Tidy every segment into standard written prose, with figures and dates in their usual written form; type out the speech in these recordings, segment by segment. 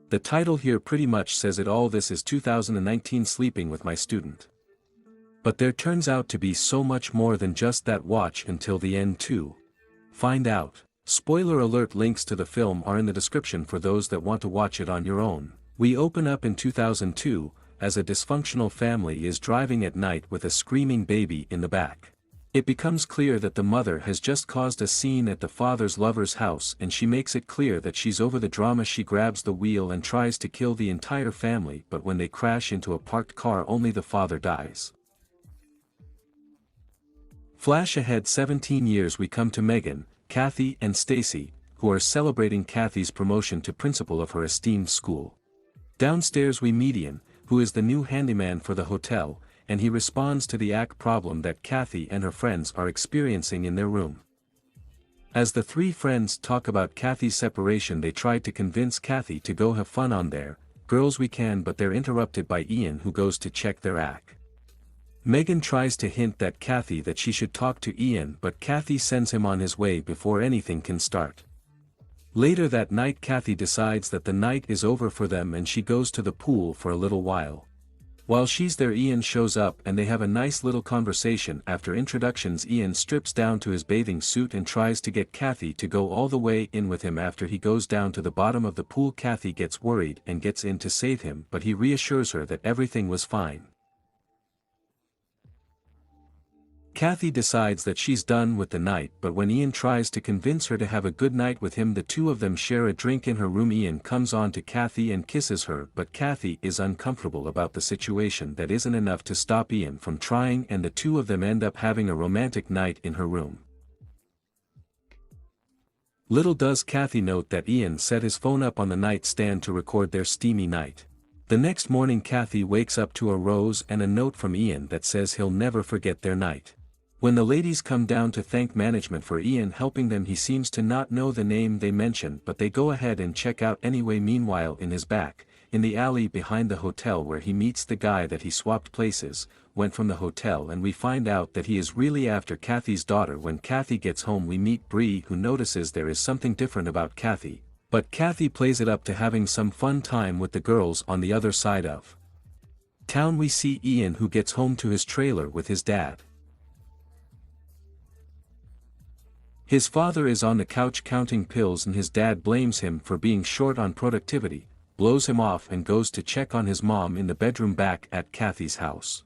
The title here pretty much says it all. This is 2019 Sleeping with My Student. But there turns out to be so much more than just that. Watch until the end to find out. Spoiler alert, links to the film are in the description for those that want to watch it on your own. We open up in 2002, as a dysfunctional family is driving at night with a screaming baby in the back. It becomes clear that the mother has just caused a scene at the father's lover's house, and she makes it clear that she's over the drama. She grabs the wheel and tries to kill the entire family, but when they crash into a parked car, only the father dies. Flash ahead 17 years, we come to Megan, Kathy and Stacy, who are celebrating Kathy's promotion to principal of her esteemed school. Downstairs we meet Ian, who is the new handyman for the hotel, and he responds to the act problem that Kathy and her friends are experiencing in their room. As the three friends talk about Kathy's separation, they try to convince Kathy to go have fun on their Girls Weekend, but they're interrupted by Ian, who goes to check their act. Megan tries to hint that she should talk to Ian, but Kathy sends him on his way before anything can start. Later that night, Kathy decides that the night is over for them and she goes to the pool for a little while. While she's there, Ian shows up and they have a nice little conversation. After introductions, Ian strips down to his bathing suit and tries to get Kathy to go all the way in with him. After he goes down to the bottom of the pool, Kathy gets worried and gets in to save him, but he reassures her that everything was fine. Kathy decides that she's done with the night, but when Ian tries to convince her to have a good night with him, the two of them share a drink in her room. Ian comes on to Kathy and kisses her, but Kathy is uncomfortable about the situation. That isn't enough to stop Ian from trying, and the two of them end up having a romantic night in her room. Little does Kathy note that Ian set his phone up on the nightstand to record their steamy night. The next morning, Kathy wakes up to a rose and a note from Ian that says he'll never forget their night. When the ladies come down to thank management for Ian helping them, he seems to not know the name they mention, but they go ahead and check out anyway. Meanwhile, in his back, in the alley behind the hotel where he meets the guy that he swapped places, went from the hotel, and we find out that he is really after Kathy's daughter. When Kathy gets home, we meet Bree, who notices there is something different about Kathy, but Kathy plays it up to having some fun time with the girls. On the other side of town we see Ian, who gets home to his trailer with his dad. His father is on the couch counting pills, and his dad blames him for being short on productivity, blows him off, and goes to check on his mom in the bedroom back at Kathy's house.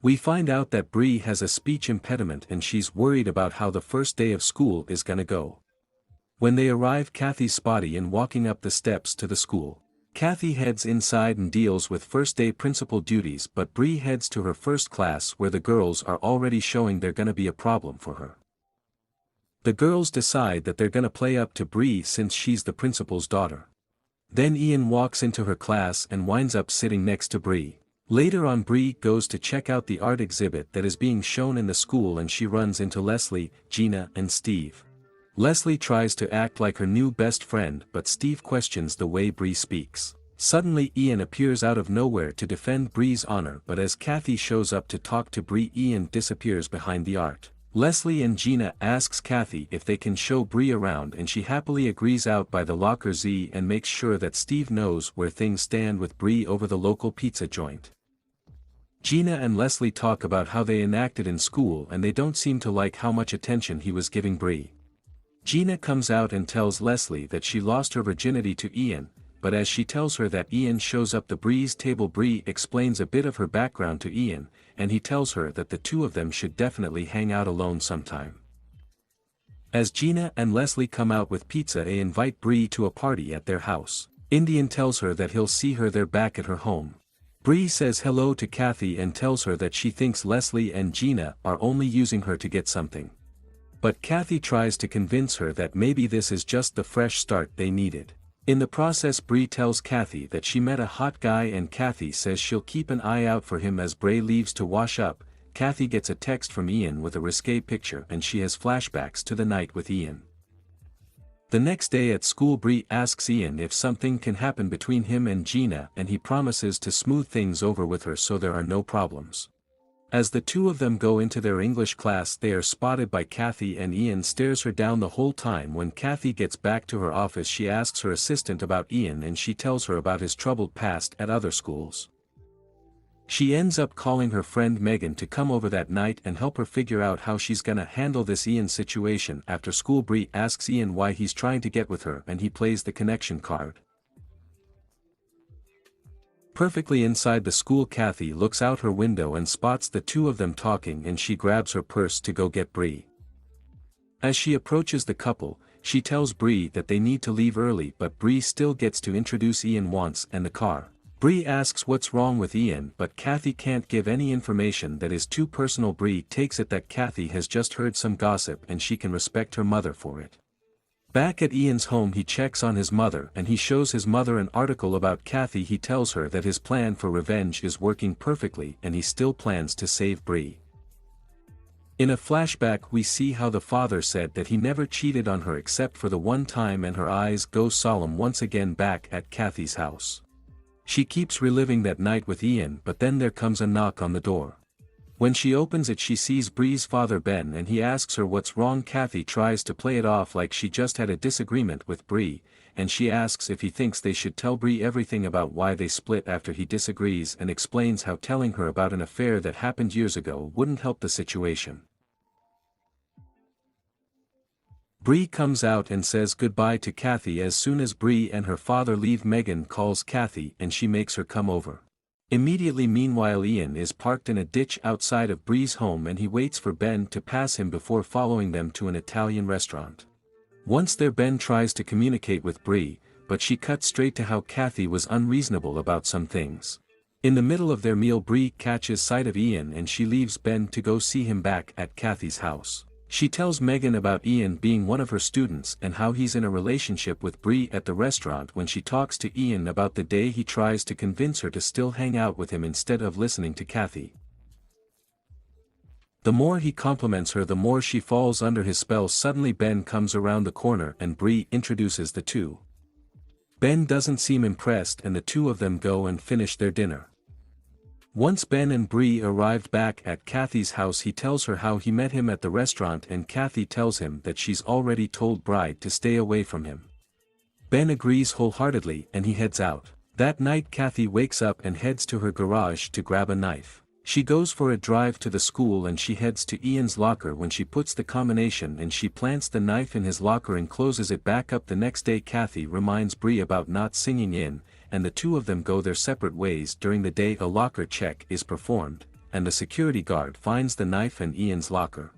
We find out that Bree has a speech impediment and she's worried about how the first day of school is gonna go. When they arrive, Kathy's spotty in walking up the steps to the school. Kathy heads inside and deals with first day principal duties, but Bree heads to her first class where the girls are already showing they're gonna be a problem for her. The girls decide that they're gonna play up to Bree since she's the principal's daughter. Then Ian walks into her class and winds up sitting next to Bree. Later on, Bree goes to check out the art exhibit that is being shown in the school, and she runs into Leslie, Gina and Steve. Leslie tries to act like her new best friend, but Steve questions the way Bree speaks. Suddenly Ian appears out of nowhere to defend Bree's honor, but as Kathy shows up to talk to Bree, Ian disappears behind the art. Leslie and Gina asks Kathy if they can show Bree around, and she happily agrees out by the locker Z and makes sure that Steve knows where things stand with Bree over the local pizza joint. Gina and Leslie talk about how they enacted in school and they don't seem to like how much attention he was giving Bree. Gina comes out and tells Leslie that she lost her virginity to Ian, but as she tells her that, Ian shows up the Bree's table. Bree explains a bit of her background to Ian, and he tells her that the two of them should definitely hang out alone sometime. As Gina and Leslie come out with pizza, they invite Bree to a party at their house. Ian tells her that he'll see her there back at her home. Bree says hello to Kathy and tells her that she thinks Leslie and Gina are only using her to get something. But Kathy tries to convince her that maybe this is just the fresh start they needed. In the process, Bree tells Kathy that she met a hot guy, and Kathy says she'll keep an eye out for him. As Bree leaves to wash up, Kathy gets a text from Ian with a risque picture, and she has flashbacks to the night with Ian. The next day at school, Bree asks Ian if something can happen between him and Gina, and he promises to smooth things over with her so there are no problems. As the two of them go into their English class, they are spotted by Kathy, and Ian stares her down the whole time. When Kathy gets back to her office, she asks her assistant about Ian and she tells her about his troubled past at other schools. She ends up calling her friend Megan to come over that night and help her figure out how she's gonna handle this Ian situation. After school, Bree asks Ian why he's trying to get with her and he plays the connection card. Perfectly inside the school, Kathy looks out her window and spots the two of them talking, and she grabs her purse to go get Bree. As she approaches the couple, she tells Bree that they need to leave early, but Bree still gets to introduce Ian once and the car. Bree asks what's wrong with Ian, but Kathy can't give any information that is too personal. Bree takes it that Kathy has just heard some gossip and she can respect her mother for it. Back at Ian's home, he checks on his mother and he shows his mother an article about Kathy. He tells her that his plan for revenge is working perfectly and he still plans to save Bree. In a flashback, we see how the father said that he never cheated on her except for the one time, and her eyes go solemn once again back at Kathy's house. She keeps reliving that night with Ian, but then there comes a knock on the door. When she opens it, she sees Bree's father Ben and he asks her what's wrong. Kathy tries to play it off like she just had a disagreement with Bree, and she asks if he thinks they should tell Bree everything about why they split. After he disagrees and explains how telling her about an affair that happened years ago wouldn't help the situation. Bree comes out and says goodbye to Kathy. As soon as Bree and her father leave, Megan calls Kathy and she makes her come over. Immediately, meanwhile, Ian is parked in a ditch outside of Bree's home and he waits for Ben to pass him before following them to an Italian restaurant. Once there, Ben tries to communicate with Bree, but she cuts straight to how Kathy was unreasonable about some things. In the middle of their meal, Bree catches sight of Ian and she leaves Ben to go see him back at Kathy's house. She tells Megan about Ian being one of her students and how he's in a relationship with Bree at the restaurant. When she talks to Ian about the day he tries to convince her to still hang out with him instead of listening to Kathy. The more he compliments her, the more she falls under his spell. Suddenly Ben comes around the corner and Bree introduces the two. Ben doesn't seem impressed and the two of them go and finish their dinner. Once Ben and Bree arrived back at Kathy's house, he tells her how he met him at the restaurant and Kathy tells him that she's already told Bride to stay away from him. Ben agrees wholeheartedly and he heads out. That night, Kathy wakes up and heads to her garage to grab a knife. She goes for a drive to the school and she heads to Ian's locker. When she puts the combination and she plants the knife in his locker and closes it back up. The next day, Kathy reminds Bree about not singing in, and the two of them go their separate ways. During the day, a locker check is performed, and the security guard finds the knife in Ian's locker.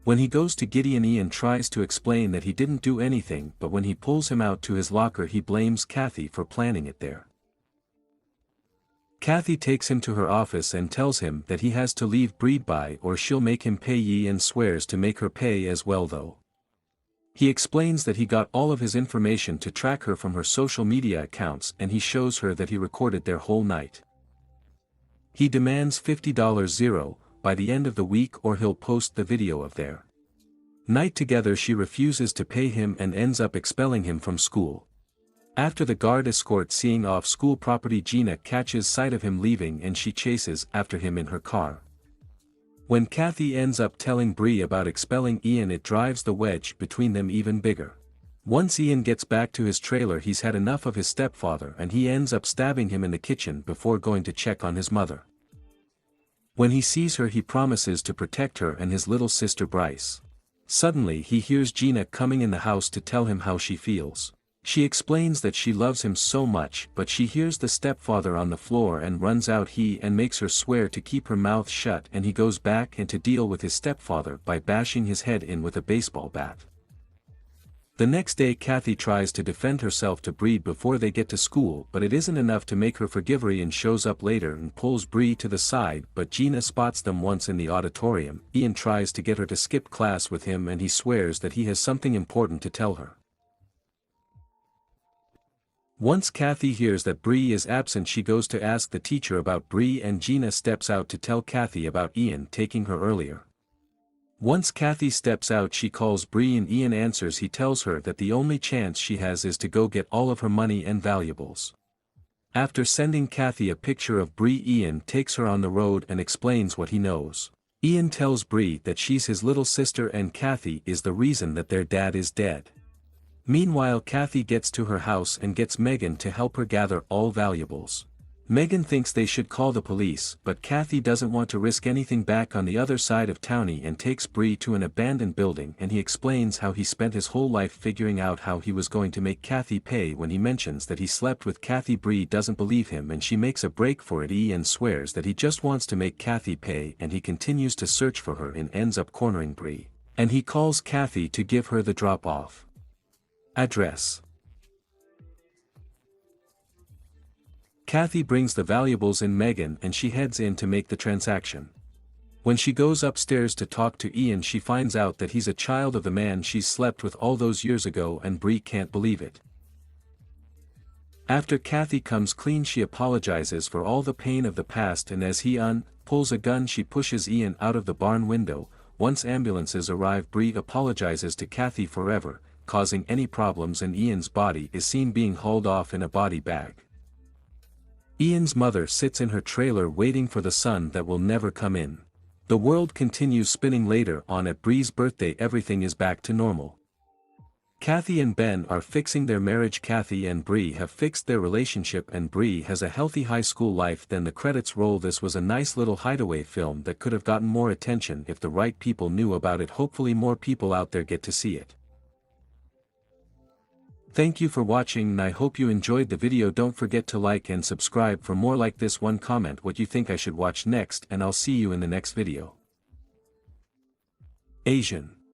When he goes to Gideon, Ian tries to explain that he didn't do anything, but when he pulls him out to his locker, he blames Kathy for planting it there. Kathy takes him to her office and tells him that he has to leave Bree by or she'll make him pay. Ian swears to make her pay as well though. He explains that he got all of his information to track her from her social media accounts and he shows her that he recorded their whole night. He demands $50 by the end of the week or he'll post the video of their night together. She refuses to pay him and ends up expelling him from school. After the guard escort seeing off school property, Gina catches sight of him leaving and she chases after him in her car. When Kathy ends up telling Bree about expelling Ian, it drives the wedge between them even bigger. Once Ian gets back to his trailer, he's had enough of his stepfather and he ends up stabbing him in the kitchen before going to check on his mother. When he sees her, he promises to protect her and his little sister Bryce. Suddenly he hears Gina coming in the house to tell him how she feels. She explains that she loves him so much, but she hears the stepfather on the floor and runs out. He makes her swear to keep her mouth shut and he goes back and to deal with his stepfather by bashing his head in with a baseball bat. The next day, Kathy tries to defend herself to Bree before they get to school, but it isn't enough to make her forgive her. Ian shows up later and pulls Bree to the side, but Gina spots them once in the auditorium. Ian tries to get her to skip class with him and he swears that he has something important to tell her. Once Kathy hears that Bree is absent, she goes to ask the teacher about Bree and Gina steps out to tell Kathy about Ian taking her earlier. Once Kathy steps out, she calls Bree and Ian answers. He tells her that the only chance she has is to go get all of her money and valuables. After sending Kathy a picture of Bree, Ian takes her on the road and explains what he knows. Ian tells Bree that she's his little sister and Kathy is the reason that their dad is dead. Meanwhile, Kathy gets to her house and gets Megan to help her gather all valuables. Megan thinks they should call the police, but Kathy doesn't want to risk anything back on the other side of town and takes Bree to an abandoned building, and he explains how he spent his whole life figuring out how he was going to make Kathy pay. When he mentions that he slept with Kathy, Bree doesn't believe him and she makes a break for it. Ian swears that he just wants to make Kathy pay, and he continues to search for her and ends up cornering Bree. And he calls Kathy to give her the drop-off address. Kathy brings the valuables in Megan and she heads in to make the transaction. When she goes upstairs to talk to Ian, she finds out that he's a child of the man she slept with all those years ago, and Bree can't believe it. After Kathy comes clean, she apologizes for all the pain of the past, and as he pulls a gun, she pushes Ian out of the barn window. Once ambulances arrive, Bree apologizes to Kathy forever causing any problems, and Ian's body is seen being hauled off in a body bag. Ian's mother sits in her trailer waiting for the sun that will never come in. The world continues spinning. Later on at Bree's birthday, everything is back to normal. Kathy and Ben are fixing their marriage. Kathy and Bree have fixed their relationship and Bree has a healthy high school life. Then the credits roll. This was a nice little hideaway film that could have gotten more attention if the right people knew about it. Hopefully more people out there get to see it. Thank you for watching and I hope you enjoyed the video. Don't forget to like and subscribe for more like this one. Comment what you think I should watch next and I'll see you in the next video. Asian.